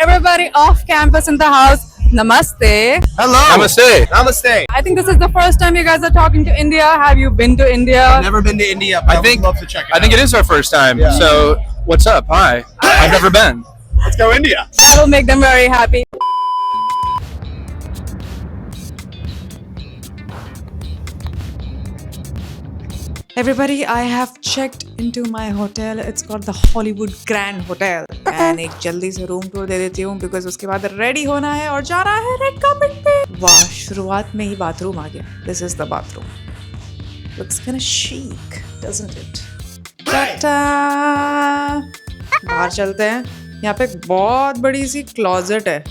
Everybody off campus in the house, namaste. Hello. Namaste. Namaste. I think this is the first time you guys are talking to India. Have you been to India? Never been to India, but I would love to check it out. I think it is our first time. Yeah. So, what's up? Hi. I've never been. Let's go India. That will make them very happy. Everybody, I have checked into my hotel. It's called the Hollywood Grand Hotel. And एक जल्दी से room tour दे देती हूँ because उसके बाद ready होना है और जाना है रेड कार्पेट पे। वाह, शुरुआत में ही बाथरूम आ गया. This is the bathroom. Looks kind of chic, doesn't it? Ta-ta! बाहर चलते हैं. यहाँ पे एक बहुत बड़ी सी क्लोजेट है.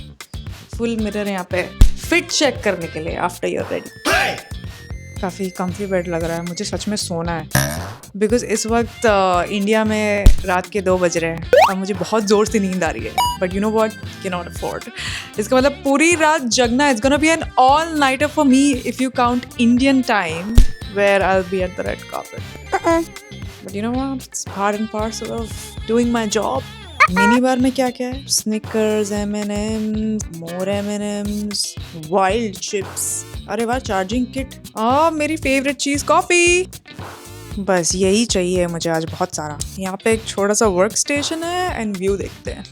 फुल मिरर यहाँ पे फिट चेक करने के लिए आफ्टर यूर रेडी. काफ़ी कम्फी बेड लग रहा है. मुझे सच में सोना है बिकॉज इस वक्त इंडिया में रात के 2 बज रहे हैं और मुझे बहुत ज़ोर से नींद आ रही है. But you know what, can not afford. इसका मतलब पूरी रात जगना. It's gonna be an all nighter for me if you count Indian time where I will be at the red carpet. But you know what, it's part and parcel of doing my job. Mini bar में क्या क्या है? Snickers, M&M's, more M&M's, wild chips. अरे वाह, charging kit. मेरी favourite चीज़ coffee. बस यही चाहिए मुझे आज बहुत सारा. यहाँ पे एक छोटा सा वर्क स्टेशन है एंड व्यू देखते हैं.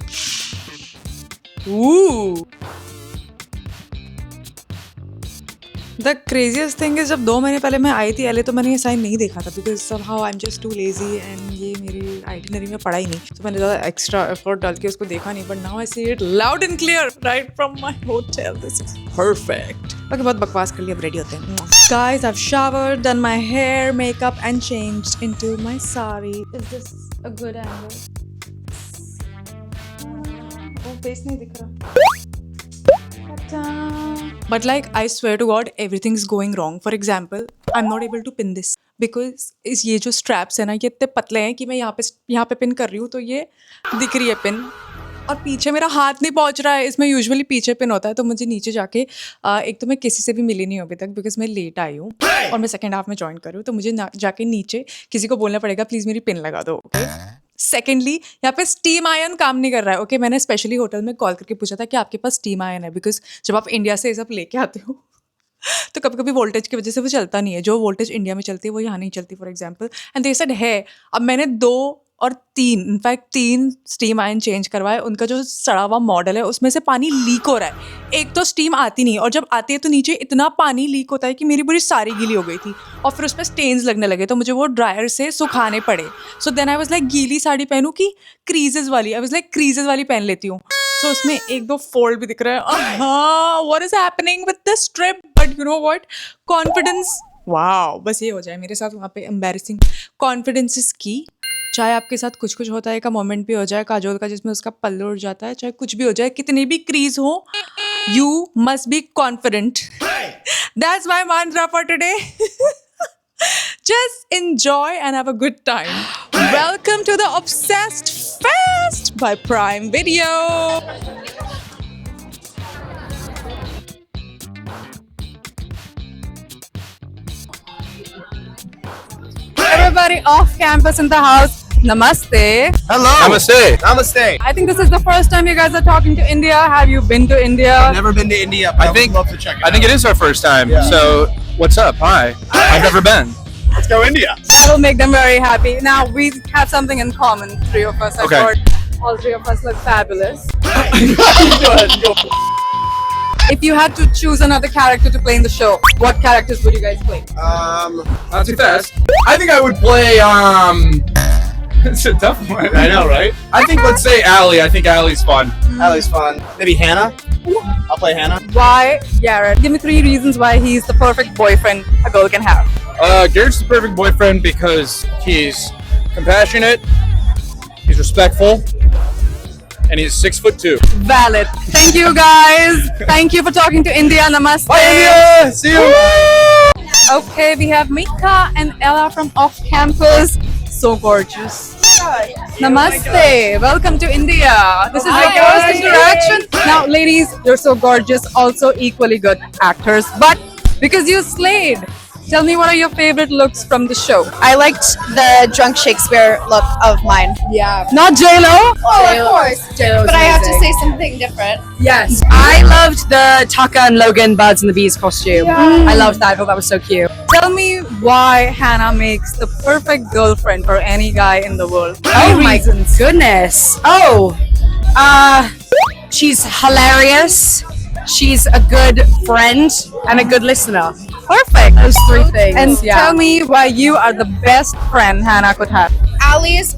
द क्रेजियस्ट थिंग इज, जब 2 महीने पहले मैं आई थी एलए तो मैंने ये साइन नहीं देखा था because somehow I am just too lazy and ये मेरी आइटिनरी में पड़ा ही नहीं. तो मैंने ज़्यादा एक्स्ट्रा एफर्ट डाल के उसको देखा नहीं. But now I see it loud and clear right from my hotel. This is perfect. Okay, बहुत बकवास कर लिया. अब रेडी होते हैं. Guys, I have showered, done my hair, makeup and changed into my sari. Is this a good angle? वो face नहीं दिख रहा. But like, I swear to God, everything's going wrong. For example, I'm not able to pin this because ये जो straps है ना, ये इतने पतले हैं कि मैं यहाँ पे पिन कर रही हूँ तो ये दिख रही है पिन, और पीछे मेरा हाथ नहीं पहुँच रहा है. इसमें यूजुअली पीछे पिन होता है. तो मुझे नीचे जाके एक तो मैं किसी से भी मिली नहीं हूँ अभी तक बिकॉज मैं लेट आई हूँ और मैं सेकेंड हाफ में ज्वाइन कर रही हूँ. तो मुझे जाके नीचे किसी को बोलना पड़ेगा प्लीज़ मेरी पिन लगा दो. ओके. सेकेंडली, यहाँ पे स्टीम आयन काम नहीं कर रहा है. ओके, मैंने स्पेशली होटल में कॉल करके पूछा था कि आपके पास स्टीम आयन है बिकॉज जब आप इंडिया से ये सब लेके आते हो तो कभी कभी वोल्टेज की वजह से वो चलता नहीं है. जो वोल्टेज इंडिया में चलती है वो यहाँ नहीं चलती for example. And they said है. अब मैंने 2 और 3 इनफैक्ट 3 स्टीम आयन चेंज करवाए. उनका जो सड़ा हुआ मॉडल है उसमें से पानी लीक हो रहा है. एक तो स्टीम आती नहीं और जब आती है तो नीचे इतना पानी लीक होता है कि मेरी पूरी सारी गीली हो गई थी और फिर उसमें स्टेन्स लगने लगे तो मुझे वो ड्रायर से सुखाने पड़े. So then I was like गीली साड़ी पहनूँ कि क्रीजेज वाली. आई वाज लाइक क्रीजेज वाली पहन लेती हूँ. सो उसमें 1-2 फोल्ड भी दिख रहा है. हाँ, what is happening with this trip? But you know what, confidence. Wow, बस ये हो जाए मेरे साथ वहाँ पे. एम्बैरेसिंग. कॉन्फिडेंस इज की. चाहे आपके साथ कुछ कुछ होता है का मोमेंट भी हो जाए काजोल का जिसमें उसका पल्लू उड़ जाता है, चाहे कुछ भी हो जाए, कितनी भी क्रीज हो, you must be confident. That's my mantra for today. Just enjoy and have a good time. Welcome to the Obsessed Fest by Prime Video. Everybody off campus in the house, namaste. Hello. Namaste. Namaste. I think this is the first time you guys are talking to India. Have you been to India? Never been to India, but I would love to check it out. I think it is our first time. Yeah. So, what's up? Hi. I've never been. Let's go India. That will make them very happy. Now we have something in common, 3 of us. I Okay. thought all 3 of us look fabulous. Go ahead. Go. If you had to choose another character to play in the show, what characters would you guys play? Not too fast. I think I would play, it's a tough one. I know, right? I think let's say Allie. I think Allie's fun. Allie's fun. Maybe Hannah. I'll play Hannah. Why Garrett? Give me 3 reasons why he's the perfect boyfriend a girl can have. Garrett's the perfect boyfriend because he's compassionate, he's respectful, and he's 6'2". Valid. Thank you guys. Thank you for talking to India. Namaste. Bye, India. See you. Okay, we have Mika and Ella from off campus. So gorgeous. Namaste. Welcome to India. This is your first interaction. Now, ladies, you're so gorgeous. Also equally good actors. But because you slayed Tell me, what are your favorite looks from the show? I liked the drunk Shakespeare look of mine. Yeah. Not J-Lo? Oh, of course. But I have to say something different. Yes. I loved the Tucker and Logan Birds and the Bees costume. I loved that. I thought that was so cute. Tell me why Hannah makes the perfect girlfriend for any guy in the world. Oh my goodness. She's hilarious. She's a good friend and a good listener. Perfect. Those three things. And tell me why you are the best friend Hannah could have. Allie's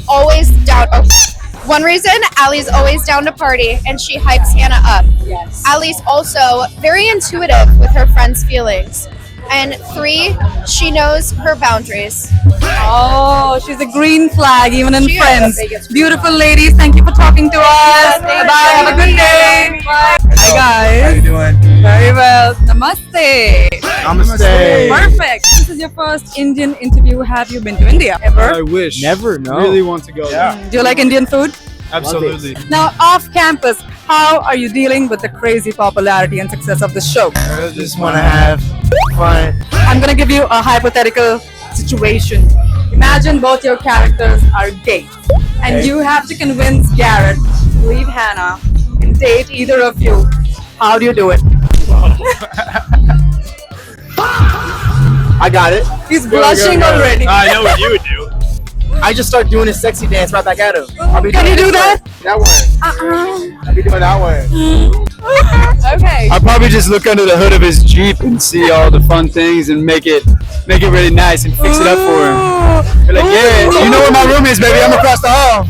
always down. Oh, one reason, Allie's always down to party and she hypes Hannah up. Yes. Allie's also very intuitive with her friends' feelings. And 3, she knows her boundaries. Oh, she's a green flag even in She is. friends. Beautiful ladies, thank you for talking to us. Bye. Have a good day. Bye. Hi guys. How you doing? Very well. Namaste. Namaste. Perfect. This is your first Indian interview. Have you been to India ever? I wish. Never, no. Really want to go. Yeah. Do you like Indian food? Absolutely. Now, off campus, how are you dealing with the crazy popularity and success of the show? I just want to have fun. I'm gonna give you a hypothetical situation. Imagine both your characters are gay, and you have to convince Garrett to leave Hannah and date either of you. How do you do it? I got it. He's blushing already. I know what you would do. I just start doing a sexy dance right back at him. I'll be Can doing you do this that? way, That way. I'll be doing that way. Okay. I'll probably just look under the hood of his Jeep and see all the fun things and make it really nice and fix it up for him. Be like, yeah, you know where my room is, baby. I'm across the hall.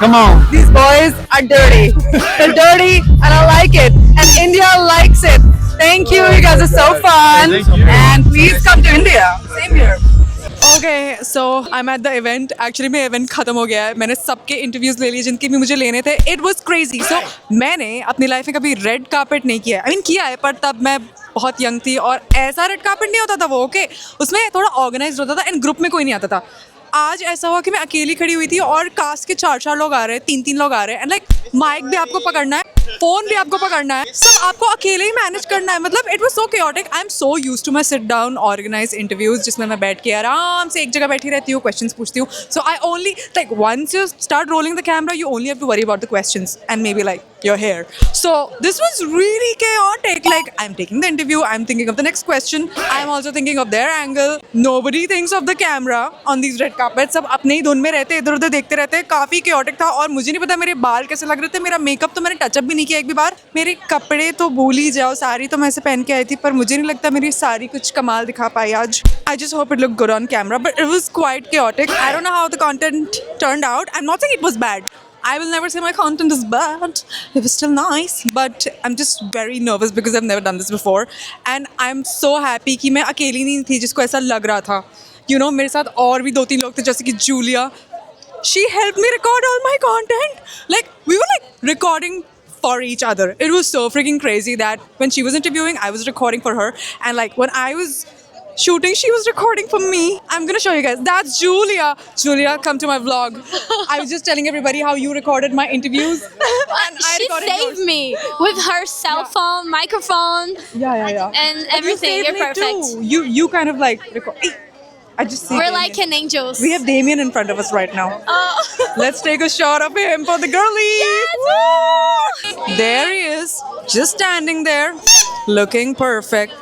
Come on. These boys are dirty. They're dirty, and I like it. And India likes it. Thank you. You guys are so fun. And please come to India. Same here. Okay, so I'm at the event. Actually, मेरा event खत्म हो गया है. मैंने सबके interviews ले लिए जिनके भी मुझे लेने थे. It was crazy. So मैंने अपनी life में कभी red carpet नहीं किया. I mean किया है, पर तब मैं बहुत young थी और ऐसा red carpet नहीं होता था वो. Okay, उसमें थोड़ा organized होता था and group में कोई नहीं आता था. आज ऐसा हुआ कि मैं अकेली खड़ी हुई थी और कास्ट के 4 लोग आ रहे हैं, 3 लोग आ रहे हैं एंड लाइक माइक भी आपको पकड़ना है, फोन भी आपको पकड़ना है, सब आपको अकेले ही मैनेज करना है. मतलब it was so chaotic. I am so used to my sit down organise interviews जिसमें मैं बैठ के आराम से एक जगह बैठी रहती हूँ, क्वेश्चंस पूछती हूँ. So I only like once you start rolling the camera you only have to worry about the questions and maybe like your hair. So this was really chaotic. Like I'm taking the interview, I'm thinking of the next question, I'm also thinking of their angle. Nobody thinks of the camera on these red carpets. सब अपने ही धुन में रहते, इधर उधर देखते रहते. काफी chaotic था और मुझे नहीं पता मेरे बाल कैसे लग रहे थे. मेरा मेकअप तो मैंने टचअप भी नहीं किया एक भी बार. मेरे कपड़े तो भूल ही जाओ, साड़ी तो मैं ऐसे पहन के आई थी पर मुझे नहीं लगता मेरी साड़ी कुछ कमाल दिखा पाई आज. I just hope it looked good on camera, but it was quite chaotic. I don't know how the content turned out. I'm not saying it was bad. I will never say my content is bad. It was still nice, but I'm just very nervous because I've never done this before. And I'm so happy कि मैं अकेली नहीं थी जिसको ऐसा लग रहा था. You know, मेरे साथ और भी 2-3 लोग थे जैसे कि Julia. She helped me record all my content. Like we were like recording for each other. It was so freaking crazy that when she was interviewing, I was recording for her, and like when I was shooting, she was recording for me. I'm gonna show you guys. That's Julia. Julia, come to my vlog. I was just telling everybody how you recorded my interviews. And I She recorded saved yours. me with her cell phone, microphone, Yeah. and But everything. You You're saved me perfect. too. You kind of like record. Hey, I just see We're Damien. like an angels. We have Damien in front of us right now. Oh. Let's take a shot of him for the girlies. Woo! There he is, just standing there, looking perfect,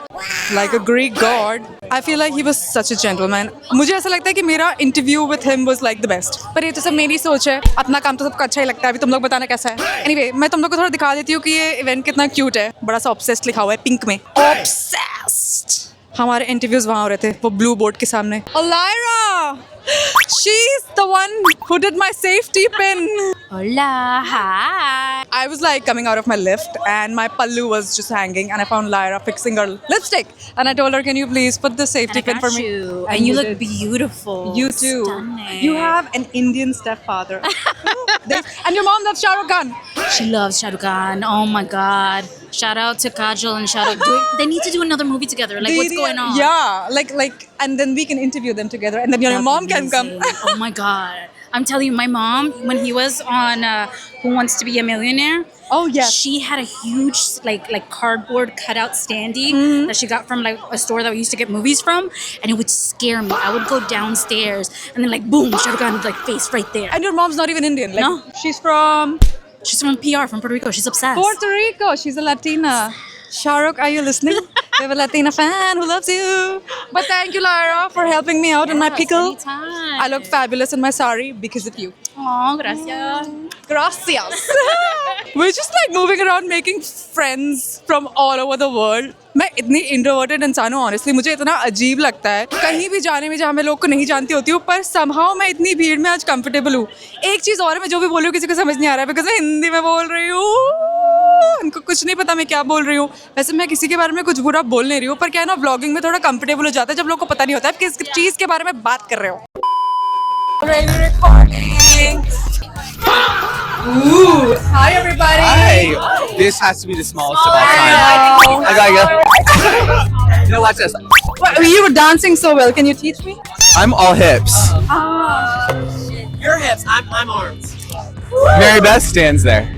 like a Greek god. I feel like he was such a gentleman. मुझे ऐसा लगता है कि मेरा interview with him was like the best. पर ये तो सब मेरी सोच है. अपना काम तो सबको अच्छा ही लगता है. अभी तुम लोग बताना कैसा है. Anyway, मैं तुम लोग को थोड़ा दिखा देती हूँ कि ये event कितना cute है. बड़ा सा obsessed लिखा हुआ है pink में. Obsessed. हमारे इंटरव्यूज वहाँ हो रहे थे वो ब्लू बोर्ड के सामने. Olyra! She's the one who did my safety pin. Hola, hi. I was like coming out of my lift and my pallu was just hanging and I found Lyra fixing her lipstick and I told her, can you please put the safety pin for me? And you look did. beautiful. You too. Stunning. You have an Indian stepfather. And your mom loves Shah Rukh Khan. She loves Shah Rukh Khan. Oh my God. Shout out to Kajol and Shah Rukh. They need to do another movie together. Like, what's going on? Yeah, like, and then we can interview them together and then your That'd mom be can come. amazing. Oh my God. I'm telling you, my mom, when he was on Who Wants to Be a Millionaire, Oh yes. she had a huge like cardboard cutout standee that she got from like a store that we used to get movies from, and it would scare me. I would go downstairs and then like boom, Shah Rukh Khan would like face right there. And your mom's not even Indian. Like, No. She's from She's from PR, from Puerto Rico. She's obsessed. Puerto Rico. She's a Latina. Shah Rukh, are you listening? We have a Latina fan who loves you. But thank you, Lara, for helping me out in my Yes, pickle. anytime. I look fabulous in my sari because of you. Aw, gracias. Gracias. We're just like moving around making friends from all over the world. मैं इतनी introverted इंसान हूँ honestly, मुझे इतना अजीब लगता है कहीं भी जाने में जहाँ मैं लोग को नहीं जानती होती हूँ, पर समहाउ मैं इतनी भीड़ में आज कंफर्टेबल हूँ. एक चीज़ और है, मैं जो भी बोल रही हूँ किसी को समझ नहीं आ रहा है बिकॉज मैं हिंदी में बोल रही हूँ. उनको कुछ नहीं पता मैं क्या बोल रही हूँ. वैसे मैं किसी के बारे में कुछ बुरा बोल नहीं रही हूँ, पर क्या है ना, व्लॉगिंग में थोड़ा कंफर्टेबल हो जाता है जब लोग को पता नहीं होता है किस चीज़ के बारे में बात कर रहे हो. Ooh, hi everybody. Hey, this has to be the smallest of all time. I gotta go. You know, watch this. What, you were dancing so well. Can you teach me? I'm all hips. You're hips. I'm arms. Mary Beth stands there.